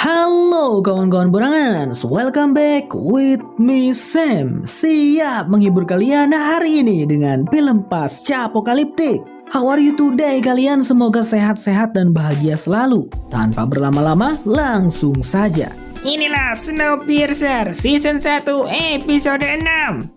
Halo kawan-kawan Borangan, welcome back with me Sam. Siap menghibur kalian hari ini dengan film pasca apokaliptik. How are you today kalian? Semoga sehat-sehat dan bahagia selalu. Tanpa berlama-lama, langsung saja. Inilah Snowpiercer Season 1 Episode 6.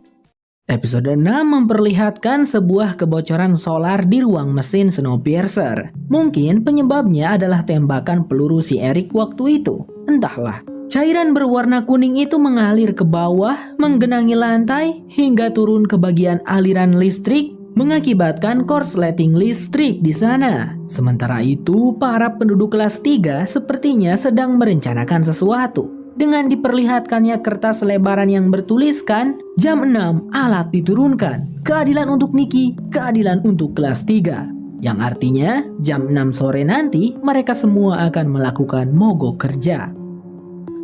Episode 6 memperlihatkan sebuah kebocoran solar di ruang mesin Snowpiercer. Mungkin penyebabnya adalah tembakan peluru si Eric waktu itu. Entahlah. Cairan berwarna kuning itu mengalir ke bawah, menggenangi lantai, hingga turun ke bagian aliran listrik, mengakibatkan korsleting listrik di sana. Sementara itu, para penduduk kelas 3 sepertinya sedang merencanakan sesuatu. Dengan diperlihatkannya kertas lebaran yang bertuliskan, jam 6 alat diturunkan. Keadilan untuk Nikki, keadilan untuk kelas 3. Yang artinya, jam 6 sore nanti mereka semua akan melakukan mogok kerja.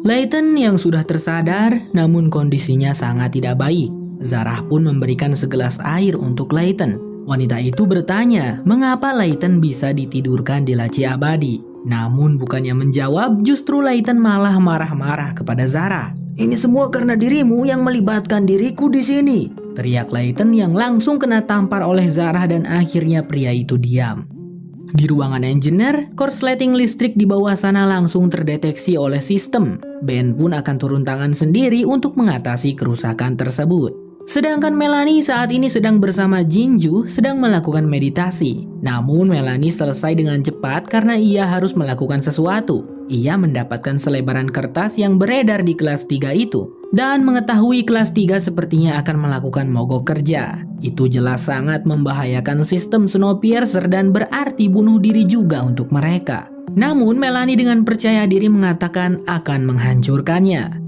Layton yang sudah tersadar, namun kondisinya sangat tidak baik. Zarah pun memberikan segelas air untuk Layton. Wanita itu bertanya, mengapa Layton bisa ditidurkan di laci abadi. Namun bukannya menjawab, justru Layton malah marah-marah kepada Zarah. Ini semua karena dirimu yang melibatkan diriku di sini, teriak Layton yang langsung kena tampar oleh Zarah dan akhirnya pria itu diam. Di ruangan engineer, korsleting listrik di bawah sana langsung terdeteksi oleh sistem. Ben pun akan turun tangan sendiri untuk mengatasi kerusakan tersebut. Sedangkan Melanie saat ini sedang bersama Jinju sedang melakukan meditasi. Namun Melanie selesai dengan cepat karena ia harus melakukan sesuatu. Ia mendapatkan selebaran kertas yang beredar di kelas 3 itu. Dan mengetahui kelas 3 sepertinya akan melakukan mogok kerja. Itu jelas sangat membahayakan sistem Snowpiercer dan berarti bunuh diri juga untuk mereka. Namun Melanie dengan percaya diri mengatakan akan menghancurkannya.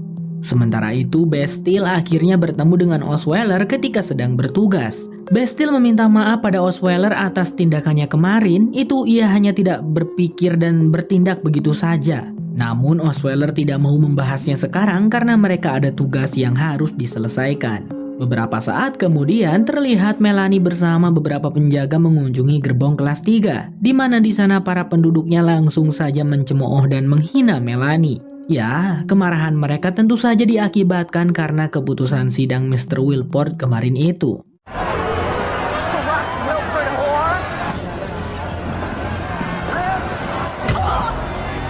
Sementara itu, Bastille akhirnya bertemu dengan Osweiler ketika sedang bertugas. Bastille meminta maaf pada Osweiler atas tindakannya kemarin, itu ia hanya tidak berpikir dan bertindak begitu saja. Namun Osweiler tidak mau membahasnya sekarang karena mereka ada tugas yang harus diselesaikan. Beberapa saat kemudian terlihat Melanie bersama beberapa penjaga mengunjungi gerbong kelas 3, di mana di sana para penduduknya langsung saja mencemooh dan menghina Melanie. Ya, kemarahan mereka tentu saja diakibatkan karena keputusan sidang Mr. Wilport kemarin itu.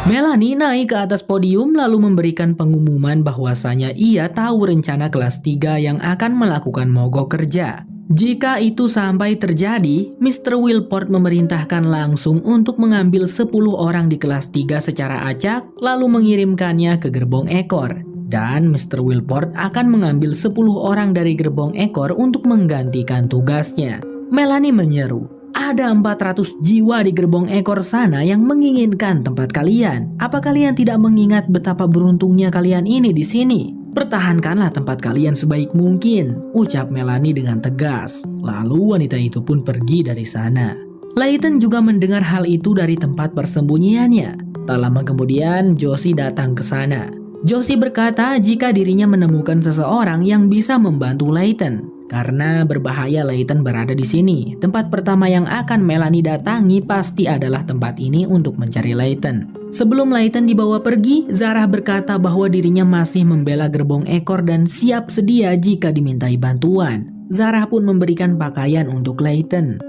Melanie naik ke atas podium lalu memberikan pengumuman bahwasanya ia tahu rencana kelas 3 yang akan melakukan mogok kerja. Jika itu sampai terjadi, Mr. Wilport memerintahkan langsung untuk mengambil 10 orang di kelas 3 secara acak lalu mengirimkannya ke gerbong ekor. Dan Mr. Wilport akan mengambil 10 orang dari gerbong ekor untuk menggantikan tugasnya. Melanie menyeru, ada 400 jiwa di gerbong ekor sana yang menginginkan tempat kalian. Apa kalian tidak mengingat betapa beruntungnya kalian ini di sini? Pertahankanlah tempat kalian sebaik mungkin, ucap Melanie dengan tegas. Lalu wanita itu pun pergi dari sana. Layton juga mendengar hal itu dari tempat persembunyiannya. Tak lama kemudian, Josie datang ke sana. Josie berkata jika dirinya menemukan seseorang yang bisa membantu Layton. Karena berbahaya Layton berada di sini, tempat pertama yang akan Melanie datangi pasti adalah tempat ini untuk mencari Layton. Sebelum Layton dibawa pergi, Zarah berkata bahwa dirinya masih membela gerbong ekor dan siap sedia jika dimintai bantuan. Zarah pun memberikan pakaian untuk Layton.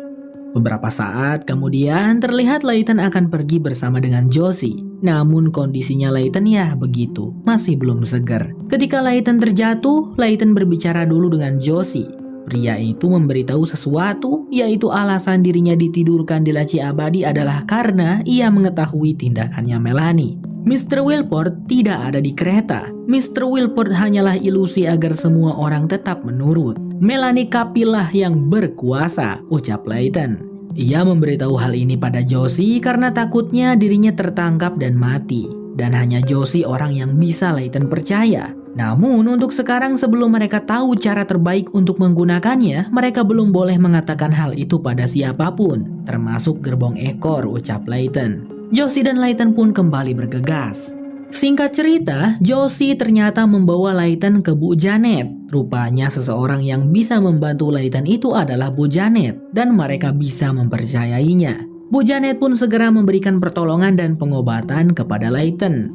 Beberapa saat kemudian terlihat Layton akan pergi bersama dengan Josie. Namun kondisinya Layton ya begitu, masih belum segar. Ketika Layton terjatuh, Layton berbicara dulu dengan Josie. Pria itu memberitahu sesuatu, yaitu alasan dirinya ditidurkan di laci abadi adalah karena ia mengetahui tindakannya Melanie. Mr. Wilport tidak ada di kereta. Mr. Wilport hanyalah ilusi agar semua orang tetap menurut. Melanie Kapilah yang berkuasa, ucap Layton. Ia memberitahu hal ini pada Josie karena takutnya dirinya tertangkap dan mati. Dan hanya Josie orang yang bisa Layton percaya. Namun untuk sekarang sebelum mereka tahu cara terbaik untuk menggunakannya, mereka belum boleh mengatakan hal itu pada siapapun, termasuk gerbong ekor, ucap Layton. Josie dan Layton pun kembali bergegas. Singkat cerita, Josie ternyata membawa Layton ke Bu Janet. Rupanya seseorang yang bisa membantu Layton itu adalah Bu Janet dan mereka bisa mempercayainya. Bu Janet pun segera memberikan pertolongan dan pengobatan kepada Layton.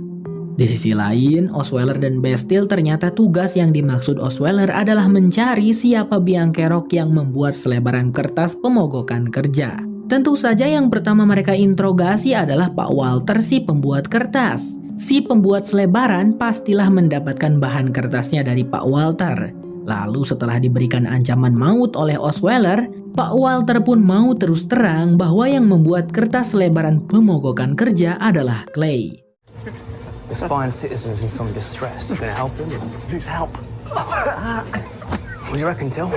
Di sisi lain, Osweiler dan Bastille ternyata tugas yang dimaksud Osweiler adalah mencari siapa biang kerok yang membuat selebaran kertas pemogokan kerja. Tentu saja yang pertama mereka interogasi adalah Pak Walter si pembuat kertas. Si pembuat selebaran pastilah mendapatkan bahan kertasnya dari Pak Walter. Lalu setelah diberikan ancaman maut oleh Osweiler, Pak Walter pun mau terus terang bahwa yang membuat kertas selebaran pemogokan kerja adalah Clay. This fine citizen's in some distress. You gonna help him? Please help. What do you reckon, Till?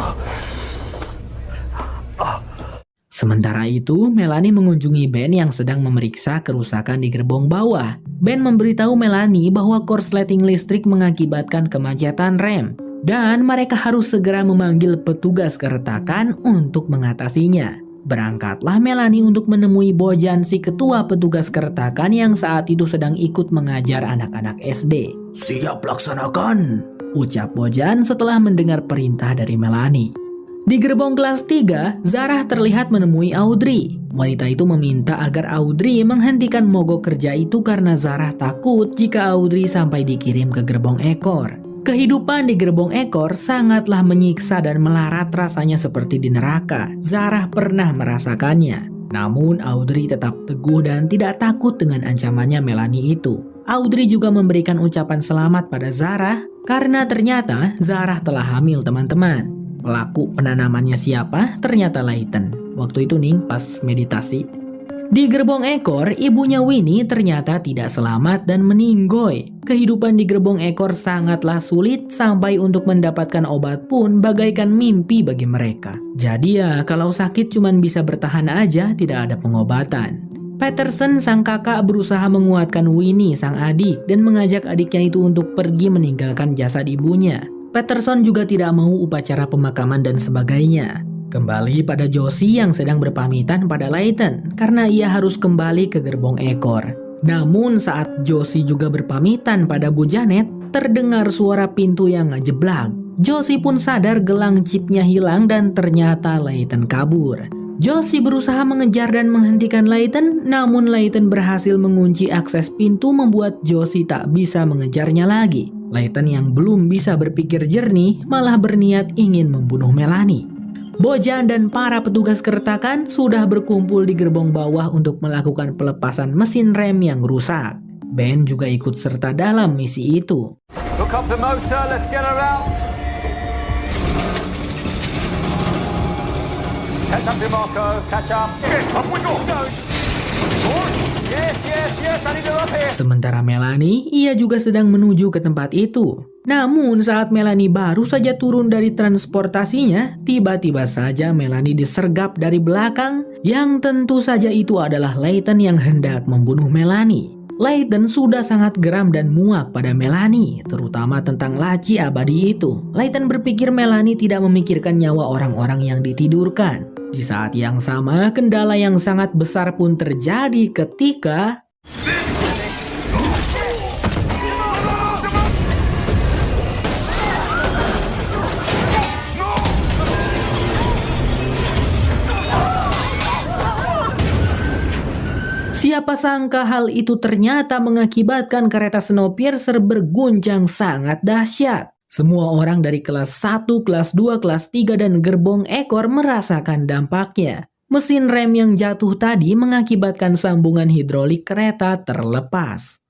Sementara itu, Melanie mengunjungi Ben yang sedang memeriksa kerusakan di gerbong bawah. Ben memberitahu Melanie bahwa korsleting listrik mengakibatkan kemacetan rem, dan mereka harus segera memanggil petugas keretakan untuk mengatasinya. Berangkatlah Melanie untuk menemui Bojan si ketua petugas keretakan yang saat itu sedang ikut mengajar anak-anak SD. "Siap laksanakan," ucap Bojan setelah mendengar perintah dari Melanie. Di gerbong kelas 3, Zarah terlihat menemui Audrey. Wanita itu meminta agar Audrey menghentikan mogok kerja itu karena Zarah takut jika Audrey sampai dikirim ke gerbong ekor. Kehidupan di gerbong ekor sangatlah menyiksa dan melarat rasanya seperti di neraka. Zarah pernah merasakannya. Namun Audrey tetap teguh dan tidak takut dengan ancamannya Melanie itu. Audrey juga memberikan ucapan selamat pada Zarah karena ternyata Zarah telah hamil teman-teman. Pelaku penanamannya siapa? Ternyata Layton. Waktu itu nih pas meditasi. Di gerbong ekor, ibunya Winnie ternyata tidak selamat dan meninggoy. Kehidupan di gerbong ekor sangatlah sulit sampai untuk mendapatkan obat pun bagaikan mimpi bagi mereka. Jadi ya, kalau sakit cuman bisa bertahan aja, tidak ada pengobatan. Patterson sang kakak berusaha menguatkan Winnie sang adik dan mengajak adiknya itu untuk pergi meninggalkan jasad ibunya. Patterson juga tidak mau upacara pemakaman dan sebagainya. Kembali pada Josie yang sedang berpamitan pada Layton karena ia harus kembali ke gerbong ekor. Namun saat Josie juga berpamitan pada Bu Janet, terdengar suara pintu yang ngejeblak. Josie pun sadar gelang chipnya hilang dan ternyata Layton kabur. Josie berusaha mengejar dan menghentikan Layton, namun Layton berhasil mengunci akses pintu membuat Josie tak bisa mengejarnya lagi. Layton yang belum bisa berpikir jernih malah berniat ingin membunuh Melanie. Bojan dan para petugas keretakan sudah berkumpul di gerbong bawah untuk melakukan pelepasan mesin rem yang rusak. Ben juga ikut serta dalam misi itu. Look up the motor, let's get her out. Catch up, DeMarco, catch up. Yes, up we go. Yes, I need her up here. Sementara Melanie, ia juga sedang menuju ke tempat itu. Namun saat Melanie baru saja turun dari transportasinya, tiba-tiba saja Melanie disergap dari belakang, yang tentu saja itu adalah Layton yang hendak membunuh Melanie. Layton sudah sangat geram dan muak pada Melanie, terutama tentang laci abadi itu. Layton berpikir Melanie tidak memikirkan nyawa orang-orang yang ditidurkan. Di saat yang sama, kendala yang sangat besar pun terjadi ketika siapa sangka hal itu ternyata mengakibatkan kereta Snowpiercer berguncang sangat dahsyat. Semua orang dari kelas 1, kelas 2, kelas 3, dan gerbong ekor merasakan dampaknya. Mesin rem yang jatuh tadi mengakibatkan sambungan hidrolik kereta terlepas.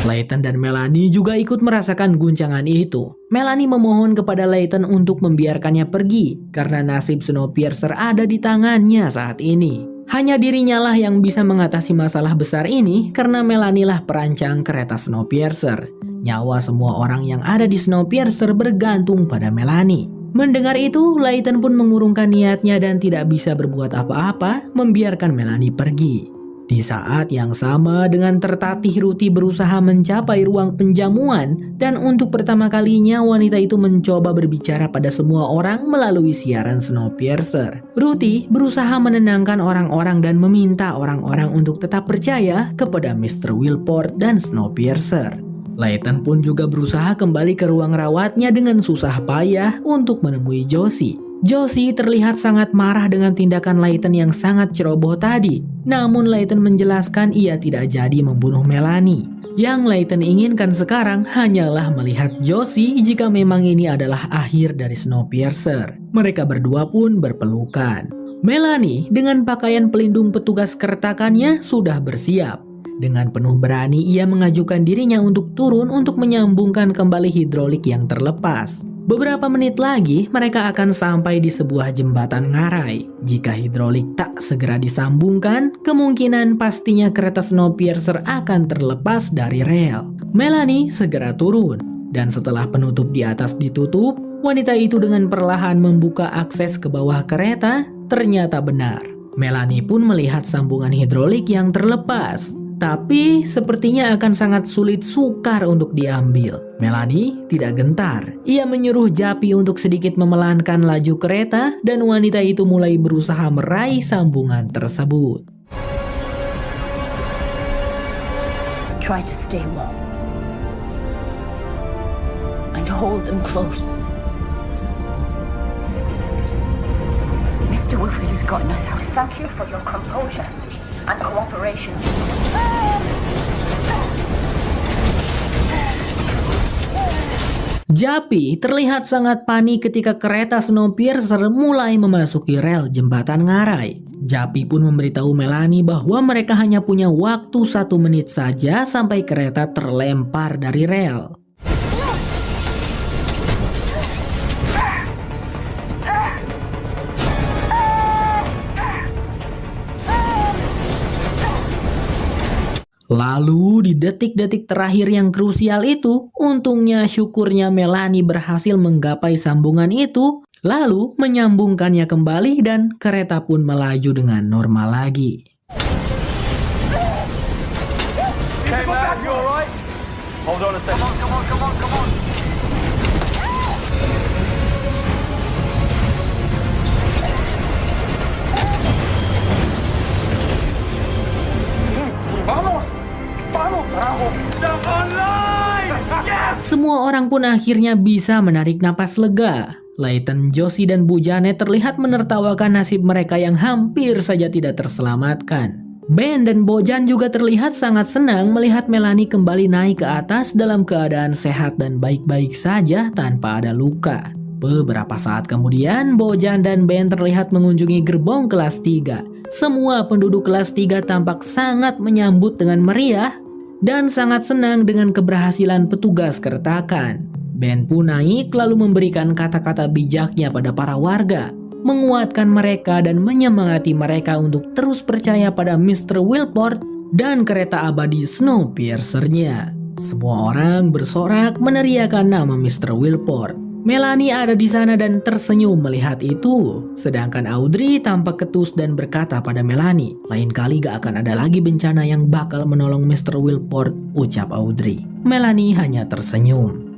Layton dan Melanie juga ikut merasakan guncangan itu. Melanie memohon kepada Layton untuk membiarkannya pergi karena nasib Snowpiercer ada di tangannya saat ini. Hanya dirinya lah yang bisa mengatasi masalah besar ini karena Melanie lah perancang kereta Snowpiercer. Nyawa semua orang yang ada di Snowpiercer bergantung pada Melanie. Mendengar itu, Layton pun mengurungkan niatnya dan tidak bisa berbuat apa-apa, membiarkan Melanie pergi. Di saat yang sama dengan tertatih Ruthie berusaha mencapai ruang penjamuan dan untuk pertama kalinya wanita itu mencoba berbicara pada semua orang melalui siaran Snowpiercer. Ruthie berusaha menenangkan orang-orang dan meminta orang-orang untuk tetap percaya kepada Mr. Wilport dan Snowpiercer. Layton pun juga berusaha kembali ke ruang rawatnya dengan susah payah untuk menemui Josie. Josie terlihat sangat marah dengan tindakan Layton yang sangat ceroboh tadi. Namun Layton menjelaskan ia tidak jadi membunuh Melanie. Yang Layton inginkan sekarang hanyalah melihat Josie jika memang ini adalah akhir dari Snowpiercer. Mereka berdua pun berpelukan. Melanie dengan pakaian pelindung petugas keretakannya sudah bersiap. Dengan penuh berani ia mengajukan dirinya untuk turun untuk menyambungkan kembali hidrolik yang terlepas. Beberapa menit lagi mereka akan sampai di sebuah jembatan ngarai. Jika hidrolik tak segera disambungkan, kemungkinan pastinya kereta Snowpiercer akan terlepas dari rel. Melanie segera turun, dan setelah penutup di atas ditutup, wanita itu dengan perlahan membuka akses ke bawah kereta. Ternyata benar, Melanie pun melihat sambungan hidrolik yang terlepas. Tapi sepertinya akan sangat sulit sukar untuk diambil. Melanie tidak gentar. Ia menyuruh Japi untuk sedikit memelankan laju kereta dan wanita itu mulai berusaha meraih sambungan tersebut. Try to stay warm and hold them close. Mr. Wilfred has gotten us out. Thank you for your composure and cooperation. Japi terlihat sangat panik ketika kereta Snowpiercer mulai memasuki rel jembatan ngarai. Japi pun memberitahu Melanie bahwa mereka hanya punya waktu 1 menit saja sampai kereta terlempar dari rel. Lalu di detik-detik terakhir yang krusial itu, untungnya syukurnya Melanie berhasil menggapai sambungan itu, lalu menyambungkannya kembali dan kereta pun melaju dengan normal lagi. Hey, Matt, you alright? Hold on a second. Come on. Vamos! Vamos, carajo! Stop online! Yes! Semua orang pun akhirnya bisa menarik napas lega. Layton, Josie, dan Bu Janet terlihat menertawakan nasib mereka yang hampir saja tidak terselamatkan. Ben dan Bojan juga terlihat sangat senang melihat Melanie kembali naik ke atas dalam keadaan sehat dan baik-baik saja tanpa ada luka. Beberapa saat kemudian, Bojan dan Ben terlihat mengunjungi gerbong kelas 3. Semua penduduk kelas 3 tampak sangat menyambut dengan meriah dan sangat senang dengan keberhasilan petugas keretakan. Ben pun naik lalu memberikan kata-kata bijaknya pada para warga, menguatkan mereka dan menyemangati mereka untuk terus percaya pada Mr. Wilport dan kereta abadi Snowpiercer-nya. Semua orang bersorak meneriakan nama Mr. Wilport. Melanie ada di sana dan tersenyum melihat itu. Sedangkan Audrey tampak ketus dan berkata pada Melanie, "Lain kali gak akan ada lagi bencana yang bakal menolong Mr. Wilport," ucap Audrey. Melanie hanya tersenyum.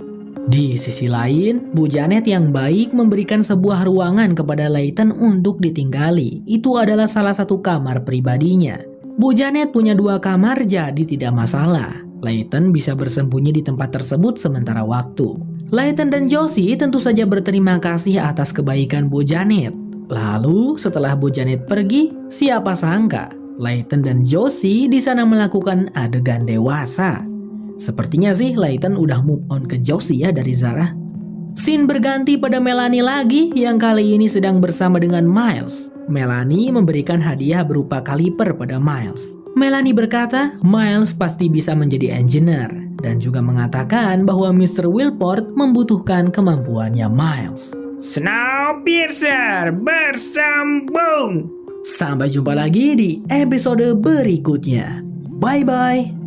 Di sisi lain, Bu Janet yang baik memberikan sebuah ruangan kepada Layton untuk ditinggali. Itu adalah salah satu kamar pribadinya. Bu Janet punya 2 kamar jadi tidak masalah. Layton bisa bersembunyi di tempat tersebut sementara waktu. Layton dan Josie tentu saja berterima kasih atas kebaikan Bu Janet. Lalu setelah Bu Janet pergi, siapa sangka Layton dan Josie di sana melakukan adegan dewasa. Sepertinya sih Layton udah move on ke Josie ya dari Zara. Scene berganti pada Melanie lagi yang kali ini sedang bersama dengan Miles. Melanie memberikan hadiah berupa kaliper pada Miles. Melanie berkata Miles pasti bisa menjadi engineer dan juga mengatakan bahwa Mr. Wilport membutuhkan kemampuannya Miles. Snowpiercer bersambung. Sampai jumpa lagi di episode berikutnya. Bye-bye.